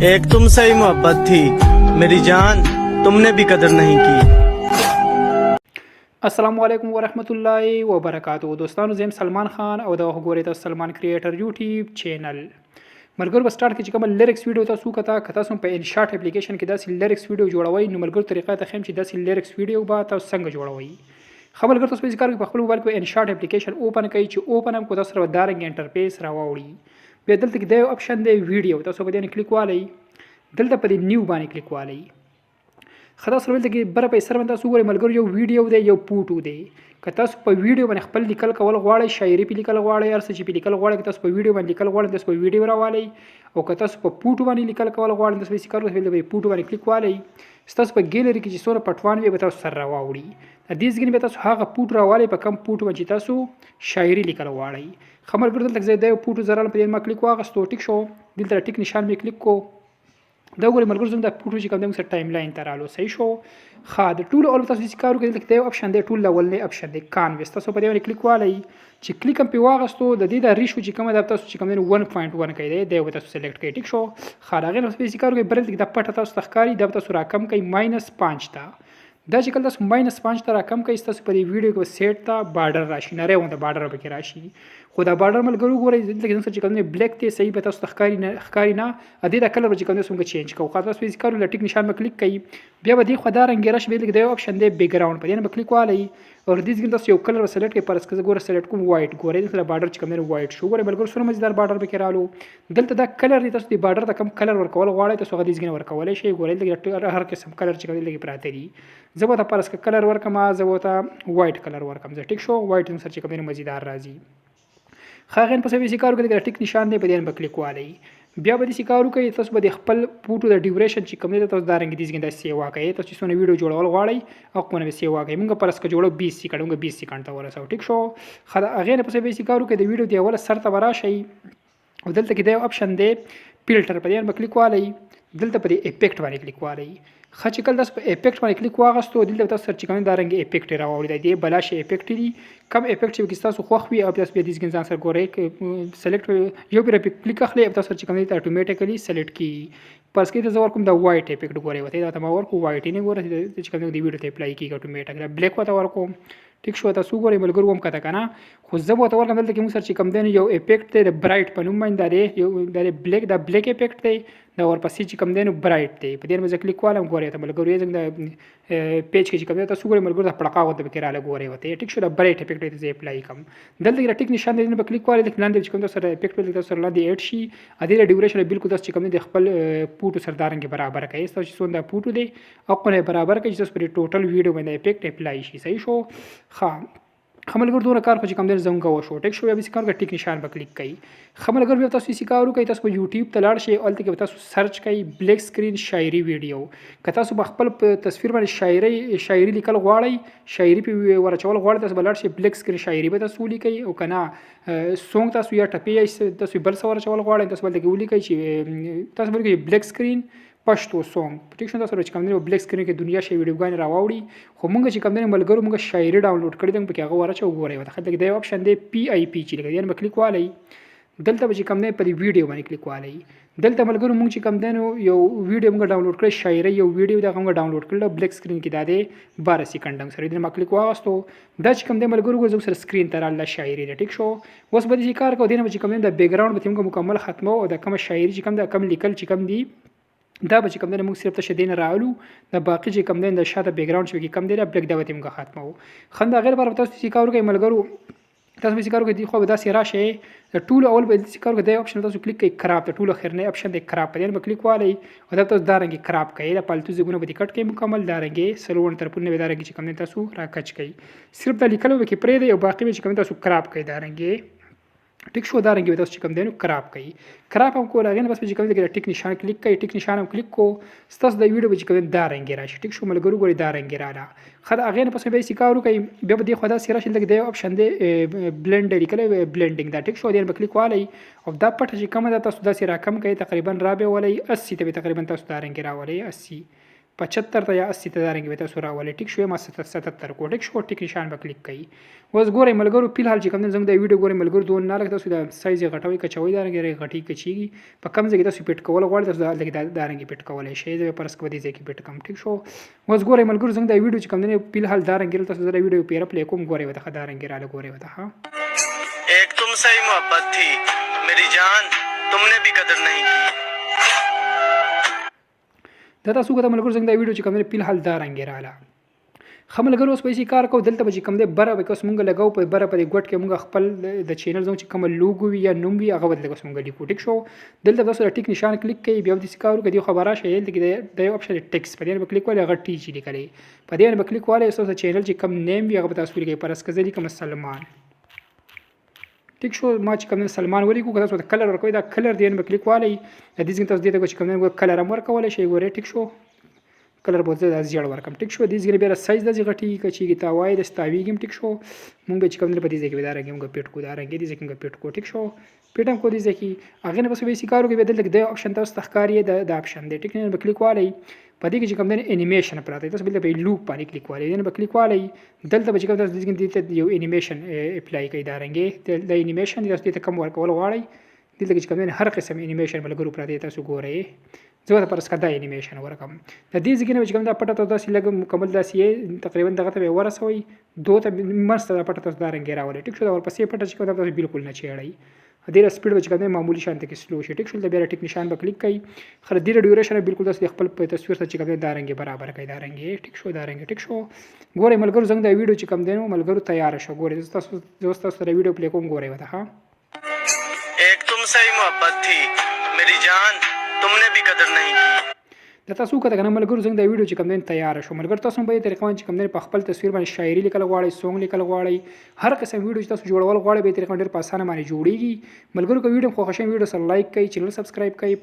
एक तुमसे ही मोहब्बत थी मेरी जान, तुमने भी कदर नहीं की। السلام علیکم ورحمت الله وبرکاتو. دوستانو زم سلمان خان او دا وګورئ تاسو سلمان کریټر یوټیوب چینل. ملګرو به سٹارټ کې چې کوم لیریکس ویډیو تاسو کته تاسو په انشاټ اپلیکیشن کې داسې لیریکس ویډیو جوړوي نو ملګرو طریقه ته خیم چې داسې لیریکس ویډیو به تاسو څنګه جوړوي. خبر ملګرو تاسو په ذکر کې په خپل موبایل کې انشاټ اپلیکیشن اوپن کړئ چې اوپن هم کو تاسو سره دارنګ انټرفیس راوړي. بیا دلته کې د اپشن دی ویډیو تاسو په دې کلیک والئ. دلته په دې نیو باندې کلیک والئ. خدا سره دلته کې بره په سر باندې تاسو ګورئ ملګرو یو ویډیو دی یو فوټو دی. که تاسو په ویډیو باندې خپل لیکل کول غواړئ شاعري په لیکل غواړئ هر څه چې په لیکل غواړئ که تاسو په ویډیو باندې لیکل غواړئ تاسو په ویډیو راوالئ او که تاسو په فوټو باندې لیکل کول غواړئ تاسو به کارو په فوټو باندې کلیک والئ. تاسو په ګیلری کې چې څوره پټوان وي به تاسو سره راوړي. د دې ځګنې به تاسو هغه فوټو راوالئ په کم فوټو باندې تاسو شاعري لیکل غواړئ. خبر ګرځول دلته زه د فوټو زرال په دې ما کلیک واغستو ټیک شو. دلته ټیک نشان می کلیک کو. دا ګوري ملګرو زم د فوټو چې کوم د سر ټایم لاین ته رالو صحیح شو. ښه د ټول اول تاسو چې کارو کوي دلته یو اپشن دی ټول اولنی اپشن دی کانوس تاسو په دې باندې کلیک والئ چې کلیک هم په واغستو د دې د ریشو چې کومه د تاسو چې کوم 1.1 کوي دی به تاسو سلیکټ کړئ ټیک شو. ښه راغلی نو چې کارو کوي برل د پټه تاسو تخکاری د تاسو راکم کوي -5 ته دا چې کله تاسو -5 ته راکم کوي تاسو په دې ویډیو کې سیټ ته بارډر راشي نری ونه بارډر به کې راشي خو دا بارډر ملګرو ګورئ دلته کې چې کوم بلیک ته صحیح به تاسو تخکاری نه ا دې د کلر چې کوم څنګه چینج کوو خاص تاسو چې کارو لټیک نشان به کلیک کړئ بیا به دې خدا رنګ راشي به د اپشن دی بیک ګراوند په دې به کلیک والئ او دې ځګن تاسو یو کلر سلیکټ کړئ پر اسکه ګوره سلیکټ کوم وایټ ګورئ دلته بارډر چې کوم دی وایټ شو ګورئ ملګرو سره مزیدار بارډر به کې رالو دلته دا کلر دی تاسو د بارډر ته کم کلر ورکول غواړئ تاسو غوډې ځګن ورکولای شئ ګورئ دلته هر قسم کلر چې کوم دی پراته دي زه به پر اسکه کلر ورکم زه به وایټ کلر ورکم زه ټیک شو وایټ سره چې کوم دی مزیدار راځي. خاغین په سوي کارو کې د ټیک نشان دی په دې په کلیک والئ بیا به دې کارو کوي تاسو به خپل فوټو د ډیوریشن چې کوم دی تاسو دا رنګ دي څنګه سیوا کوي تاسو چې څونه ویډیو جوړول غواړئ او کومه سیوا کوي موږ پر اسکه جوړو 20 سکند موږ 20 سکند ته ورسو ټیک شو. خدا هغه نه په سوي کارو کې د ویډیو دی اول سر ته وراشي او دلته کې د اپشن دی فلټر په دې په کلیک والئ دلته په افیکټ باندې کلیک والئ خاص کله تاسو په افیکټ باندې کلیک واغستو دلته تاسو سرچ کوئ دا رنګ افیکټ راوړی دی بلاش افیکټ دی کم افیکټ چې تاسو خوښ وي او تاسو به دې ځان سره ګورئ سلیکټ یو پر کلیک اخلي او تاسو سرچ کوئ ته اتوماتیکلی سلیکټ کی پس کې تاسو ورکوم دا وایټ افیکټ ګورئ وته دا تاسو ورکو وایټ نه ګورئ چې کوم دی ویډیو ته اپلای کیږي اتوماتیکلی بلیک وته ورکوم ټیک شو تاسو ګورئ ملګرو هم کته کنه خو زه به ورکوم دلته کې موږ سرچ کوم دی یو افیکټ دی د برایټ په نوم باندې دی یو د بلیک افیکټ دی دا ورپسې چې کوم دی نو برایټ دی په دې باندې کلیک والم ګورئ ته ملګرو یې څنګه پیج کې چې کوم دی تاسو ګورئ ملګرو د پړقا وته کې رااله ګورئ وته ټیک شو دا برایټ افیکټ دی اپلای کوم دلته کې ټیک نشان دی په کلیک والئ د لاندې چې کوم تاسو سره افیکټ ولې تاسو سره لاندې اډ شي ا دې ډیوریشن بالکل تاسو چې کوم دی خپل فوټو سره دارنګ برابر کوي تاسو چې څونه فوټو دی او په برابر کې تاسو پر ټوټل ویډیو باندې افیکټ اپلای شي صحیح شو. ښه خملګر دوه کار خو چې کوم دی زنګ کو شو ټیک شو بیا به کار کې ټیک نشان په کلیک کړئ خملګر بیا تاسو یې کارو کوي تاسو په یوټیوب ته لاړ شئ الته کې تاسو سرچ کړئ بلیک سکرین شاعري ویډیو که تاسو خپل تصویر باندې شاعري لیکل غواړئ شاعري په ورچول غواړئ تاسو بلاړ شئ بلیک سکرین شاعري به تاسو لیکئ او کنه سونګ تاسو یا ټپی تاسو بل څه ورچول غواړئ تاسو بل کې ولیکئ چې تاسو بل کې بلیک سکرین پښتو سونګ ټیک شو تاسو چې کوم دی بلیک سکرین کې دنیا شي ویډیوګان راوړي خو مونږ چې کوم دی ملګرو مونږ شاعري ډاونلوډ کړی دی په هغه ورچو ګورئ وته خلک دی اپشن دی پی آی پی چې لګي یعنی کلیک والئ دلته چې کوم دی په ویډیو باندې کلیک والئ دلته ملګرو مونږ چې کوم دی نو یو ویډیو مونږ ډاونلوډ کړی شاعري یو ویډیو دا مونږ ډاونلوډ کړل بلیک سکرین کې دا دی 12 سکند سره دې ما کلیک واغستو دا چې کوم دی ملګرو زو سره سکرین ته رااله شاعري ټیک شو اوس به دې کار کو دینه چې کوم دی د بیک ګراوند به موږ مکمل ختمو او د کوم شاعري چې کوم دا کم لیکل چې کوم دی دا به چې کوم دی موږ صرف ته شدین راولو د باقي چې کوم دی د شاته بیک ګراوند چې کوم دی بلیک دا وته موږ ختمو خندا غیر پر تاسو چې کار کوي ملګرو تاسو به کار کوي دی خو به داسې راشه د ټول اول به چې کار کوي د اپشن تاسو کلیک کوي کراب ته ټول اخرنه اپشن دی کراب په دې کلیک والئ او دا تاسو دارنګ کراب کوي د پالتو زګونه به کټ کوي مکمل دارنګ سلوون ترپونه به دارنګ چې کوم دی تاسو راکچ کوي صرف د لیکلو به کې پرې دی او باقي به چې کوم تاسو کراب کوي دارنګ ټیک شو دا رنګ به تاسو چې کوم دی نو کراب کوي کراب هم کول هغه نه بس چې کوم دی ټیک نشان کلیک کوي ټیک نشان هم کلیک کو ستاسو د ویډیو چې کوم دا رنګ راشي ټیک شو ملګرو ګوري دا رنګ رااله خد هغه نه پس به سکارو کوي بیا به خدا سره شل دی اپشن دی بلند لیکل بلندینګ دا ټیک شو دی به کلیک والئ او دا پټ چې کوم دا تاسو د سره کم کوي تقریبا رابع ولې 80 ته تقریبا تاسو دا رنګ راولئ 80 75 ته یا 80 ته دارنګ به تاسو راولې ټیک شو ما 77 کو ټیک شو ټیک نشان به کلیک کړئ اوس ګورئ ملګرو په حال چې کوم زنګ د ویډیو ګورئ ملګرو دوه نه لګ تاسو د سایز غټوي کچوي دارنګ غټي کچيږي په کم ځای کې تاسو پټ کول غواړئ تاسو دارنګ پټ کولای شئ د پرس کو دي ځکه پټ کم ټیک شو اوس ګورئ ملګرو زنګ د ویډیو چې کوم نه په حال دارنګ تاسو د ویډیو پیر پلی کوم ګورئ وته دارنګ را لګورئ وته ها एक तुमसे ही मोहब्बत थी मेरी जान तुमने भी कदर नहीं की دا تاسو کوم ملګرو څنګه دا ویډیو چې کوم نه په حال دا رنګ رااله خملګرو اوس پیسې کار کو دلته به کوم دې بره به کوم مونږ لګاو په بره په ګټ کې مونږ خپل د چینل زو چې کوم لوګو یا نوم وي هغه بدل کوم مونږ لیکو ټیک شو دلته تاسو ټیک نشان کلیک کوي بیا د سکارو کې خبره شي دلته د یو اپشن ټیکس په دې به کلیک ولا هغه ټی چې لیکلې په دې به کلیک ولا تاسو چینل چې کوم نیم وي هغه تاسو لیکي پر اسکه کوم سلمان ټیک شو ما چې کوم سلمان ولیکو که تاسو د کلر ورکوي دا کلر دی نه کلیک والی د دې څنګه تاسو دې ته چې کوم کلر امر کولای شي ګوره ټیک شو کلر بوته د زیړ ورکم ټیک شو دې ځګره بیا سایز د غټي کچې تا وای د ستاویګم ټیک شو مونږ چې کوم نه په دې ځای کې ودارګم موږ پیټ کو دارګې دې ځکه موږ پیټ کو ټیک شو پیټم کو دې ځکه هغه نه بس وې سکارو کې بدل د اپشن تاسو تخکاری د اپشن دې ټیک نه کلیک والی په دې کې چې کوم د انیمیشن پراته تاسو بل په لوپ باندې کلیک والی نه کلیک والی دلته به چې کوم تاسو دې یو انیمیشن اپلای کوي دارنګې د انیمیشن تاسو ته کوم ورکول غواړئ دلته چې کوم هر قسم انیمیشن بلګرو پراته تاسو ګورئ زه ته پر اسکا انیمیشن ورکم د دې ځګنه چې کوم دا پټه تاسو لګ مکمل داسې تقریبا دغه ته ورسوي دوه ته مرسته پټه تاسو دارنګ راولي ټیک شو دا ورپسې پټه چې کوم تاسو بالکل نه چېړئ ډیره سپیډ به چې کوم معمولی شانته کې سلو شي ټیک شو د بیا ټیک نشان به کلیک کړئ خره ډیره ډیوریشن بالکل تاسو خپل په تصویر ته چې کوم دارنګ برابر کړئ دارنګ ټیک شو دارنګ ټیک شو ګورئ ملګرو څنګه دا ویډیو چې کوم دینو ملګرو تیار شو ګورئ تاسو دا ویډیو پلی کوم ګورئ وته ها एक तुमसे ही मोहब्बत थी मेरी जान तुमने भी कदर नहीं की د تاسو کته کنه ملګرو څنګه د ویډیو چې کوم دین تیار شو ملګرو تاسو په طریقه چې کوم دین په خپل تصویر باندې شاعري لیکل غواړئ سونګ لیکل غواړئ هر قسم ویډیو چې تاسو جوړول غواړئ به طریقه ډېر په اسانه باندې جوړیږي ملګرو کو ویډیو خو خوښ ویډیو سره لایک کړئ چینل سبسکرایب کړئ